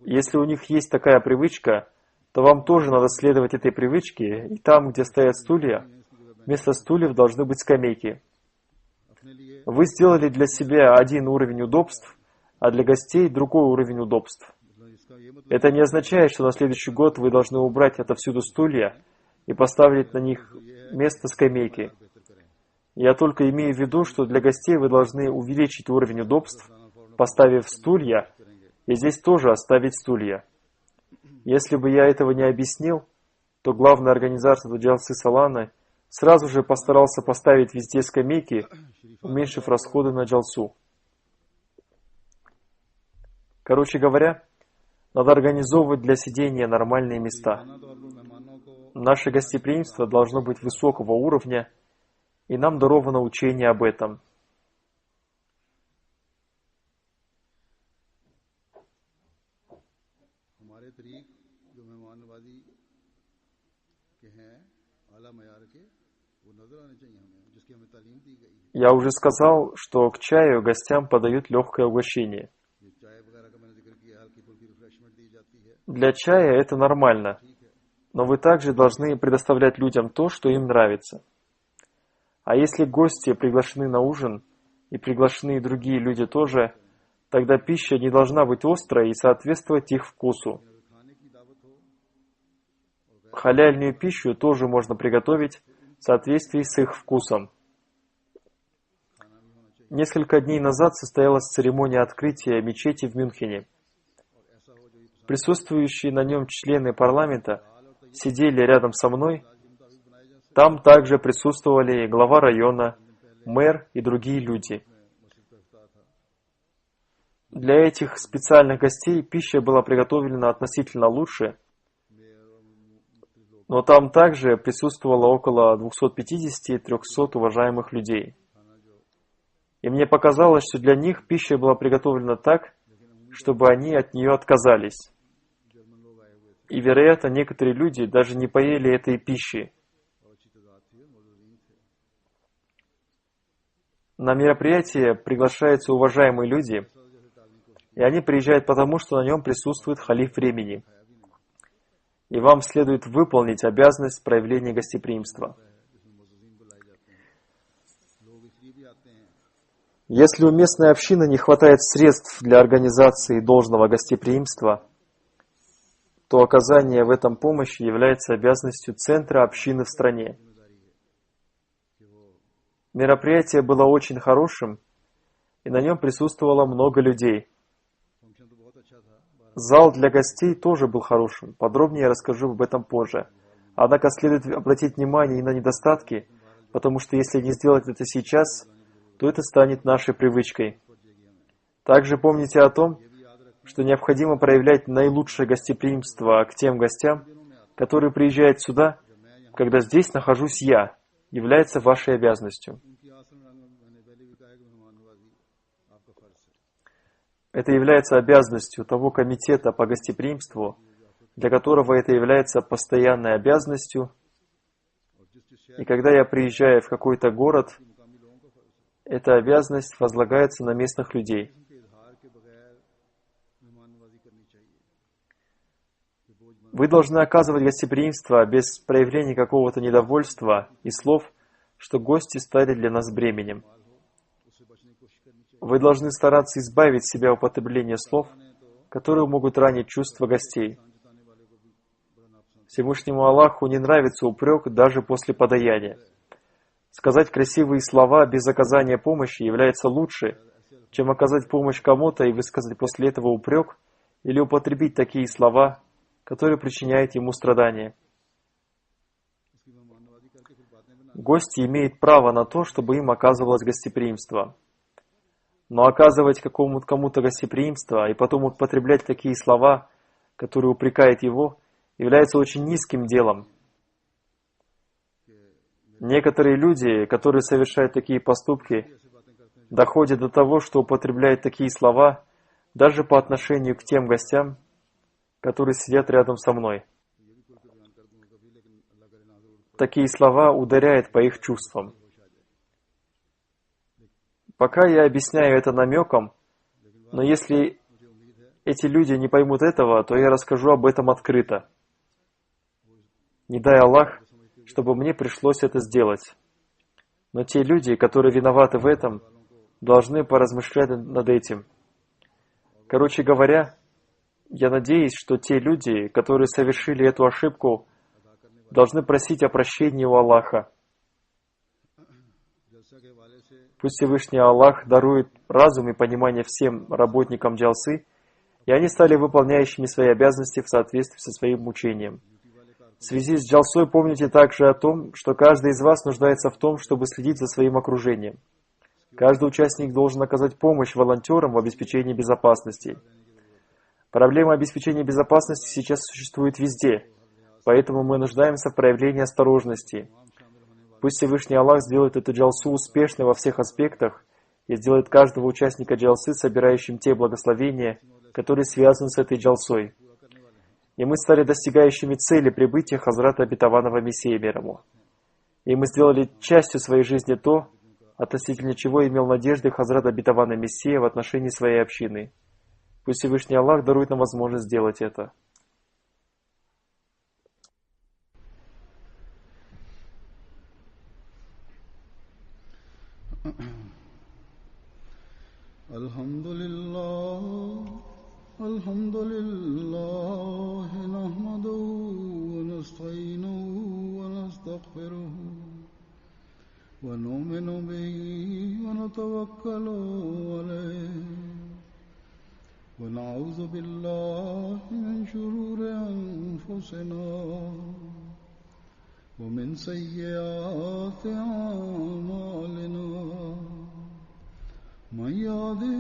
Если у них есть такая привычка, то вам тоже надо следовать этой привычке, и там, где стоят стулья, вместо стульев должны быть скамейки. Вы сделали для себя один уровень удобств, а для гостей другой уровень удобств. Это не означает, что на следующий год вы должны убрать отовсюду стулья и поставить на них место скамейки. Я только имею в виду, что для гостей вы должны увеличить уровень удобств, поставив стулья, и здесь тоже оставить стулья. Если бы я этого не объяснил, то главный организатор джалсы Салана сразу же постарался поставить везде скамейки, уменьшив расходы на джалсу. Короче говоря, надо организовывать для сидения нормальные места. खाना तौर पर मेहमानों को Наше гостеприимство должно быть высокого уровня, и нам даровано учение об этом. हमारे तरीक जो मेहमान नवाजी के हैं आला मयार के वो नजर आने चाहिए हमें जिसकी हमें तालीम दी गई है Я уже сказал, что к чаю гостям подают легкое угощение. ये चाय वगैरह का मैंने जिक्र किया हल्की फुल्की रिफ्रेशमेंट दी जाती है Для чая это нормально, ठीक है но вы также должны предоставлять людям то, что им нравится. А если гости приглашены на ужин, и приглашены и другие люди тоже, тогда пища не должна быть острой и соответствовать их вкусу. अगर खाने की दावत हो Халяльную пищу тоже можно приготовить в соответствии с их вкусом. खाना भी होना चाहिए Несколько дней назад состоялась церемония открытия мечети в Мюнхене. और ऐसा हो जो ये पसंद Присутствующие на нем члены парламента сидели рядом со мной. आज के मुताबिक बनाए जा सकते Там также присутствовали глава района, мэр и другие люди. मस्जिद का इफ्तार था Для этих специальных гостей пища была приготовлена относительно лучше, मेयर और मुख्तलिफ लोग но там также присутствовало около 250-300 уважаемых людей. खाना जो И мне показалось, что для них пища была приготовлена так, чтобы они от нее отказались. जर्मन लोग आए हुए थे И, вероятно, некоторые люди даже не поели этой пищи. और अच्छी तादाद थी मौजूदीन थे На мероприятие приглашаются уважаемые люди, जैसे टालने की कोशिश и они приезжают потому, что на нем присутствует халиф времени. खाया भी नहीं И вам следует выполнить обязанность проявления гостеприимства. जिसमें मौजूदीन बुलाए जाते हैं लोग इसलिए भी आते हैं Если у местной общины не хватает средств для организации должного гостеприимства, то оказание в этом помощи является обязанностью центра общины в стране. जिम्मेदारी है कि वो Мероприятие было очень хорошим, и на нем присутствовало много людей. फंक्शन तो बहुत अच्छा था Зал для гостей тоже был хорошим. Подробнее я расскажу об этом позже. Однако следует обратить внимание и на недостатки, потому что если не сделать это сейчас, то это станет нашей привычкой. Также помните о том, что необходимо проявлять наилучшее гостеприимство к тем гостям, которые приезжают сюда, когда здесь нахожусь я, является вашей обязанностью. उनकी आसन मैंने पहले भी कहा है कि मेहमान नवाजी आपका फर्ज है Это является обязанностью того комитета по гостеприимству, для которого это является постоянной обязанностью. और जिस जिस शहर И когда я приезжаю в какой-то город, के मुकामी लोगों का फर्ज है эта обязанность возлагается на местных людей. उनके इजहार के बगैर मेहमान नवाजी करनी चाहिए कि बोझ बन Вы должны оказывать гостеприимство без проявления какого-то недовольства и слов, что гости стали для нас бременем. हो उससे बचने की कोशिश करनी चाहिए Вы должны стараться избавить себя от употребления слов, которые могут ранить чувства гостей. जताने वाले को भी बड़ा नापसंद Всевышнему Аллаху не нравится упрек даже после подаяния. Сказать красивые слова без оказания помощи является лучше, чем оказать помощь кому-то и высказать после этого упрек или употребить такие слова, которые причиняют ему страдания. इसकी मेहमान नवाजी करके फिर बातें बना Гости имеют право на то, чтобы им оказывалось гостеприимство. Но оказывать кому-то гостеприимство и потом употреблять такие слова, которые упрекают его, является очень низким делом. Некоторые люди, которые совершают такие поступки, ऐसे बातें करते हैं доходят до того, что употребляют такие слова даже по отношению к тем гостям, которые сидят рядом со мной. ये भी खुल के बयान कर दूंगा कभी लेकिन अल्लाह करे ना जरूर Такие слова ударяют по их чувствам. होश आ जाए Пока я объясняю это намеком, но если मुझे उम्मीद है эти люди не поймут этого, то я расскажу об этом открыто. Не дай Аллах, чтобы мне пришлось это сделать. Но те люди, которые виноваты в этом, должны поразмышлять над этим. Короче говоря, я надеюсь, что те люди, которые совершили эту ошибку, должны просить о прощении у Аллаха. जलसा के हवाले से Пусть Всевышний Аллах дарует разум и понимание всем работникам джалсы, и они стали выполняющими свои обязанности в соответствии со своим учением. В связи с джалсой помните также о том, что каждый из вас нуждается в том, чтобы следить за своим окружением. Каждый участник должен оказать помощь волонтерам в обеспечении безопасности. Проблема обеспечения безопасности сейчас существует везде, поэтому мы нуждаемся в проявлении осторожности. Пусть Всевышний Аллах сделает эту джалсу успешной во всех аспектах и сделает каждого участника джалсы собирающим те благословения, которые связаны с этой джалсой. И мы стали достигающими цели прибытия Хазрата Обетованного Мессии мир ему. И мы сделали частью своей жизни то, относительно чего имел надежды Хазрат Обетованный Мессия в отношении своей общины. Пусть Всевышний Аллах дарует нам возможность сделать это. Alhamdulillah, nahmaduhu wa nasta'inuhu wa nastaghfiruhu wa nu'minu bihi wa natawakkalu alayhi wa na'udhu billahi min shururi anfusina wa min sayyiati a'malina. من يهده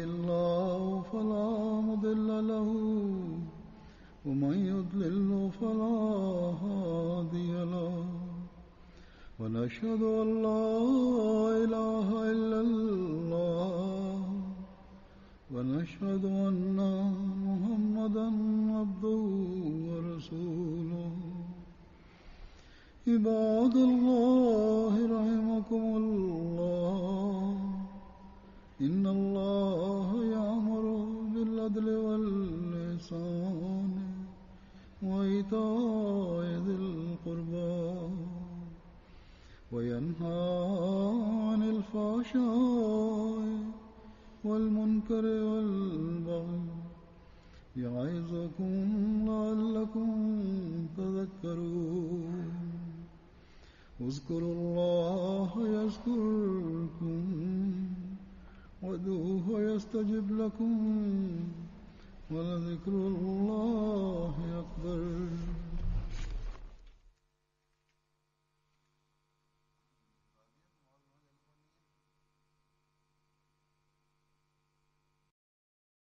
الله فلا مضل له ومن يضلل فلا هادي له ونشهد أن لا إله إلا الله ونشهد أن محمدا عبده ورسوله. عباد الله رحمكم الله إن الله يأمر بالعدل والإحسان وإيتاء ذي القربى وينهى عن الفحشاء والمنكر والبغي يعظكم لعلكم تذكرون. اذكروا الله يذكركم وادعوه يستجب لكم ولذكر الله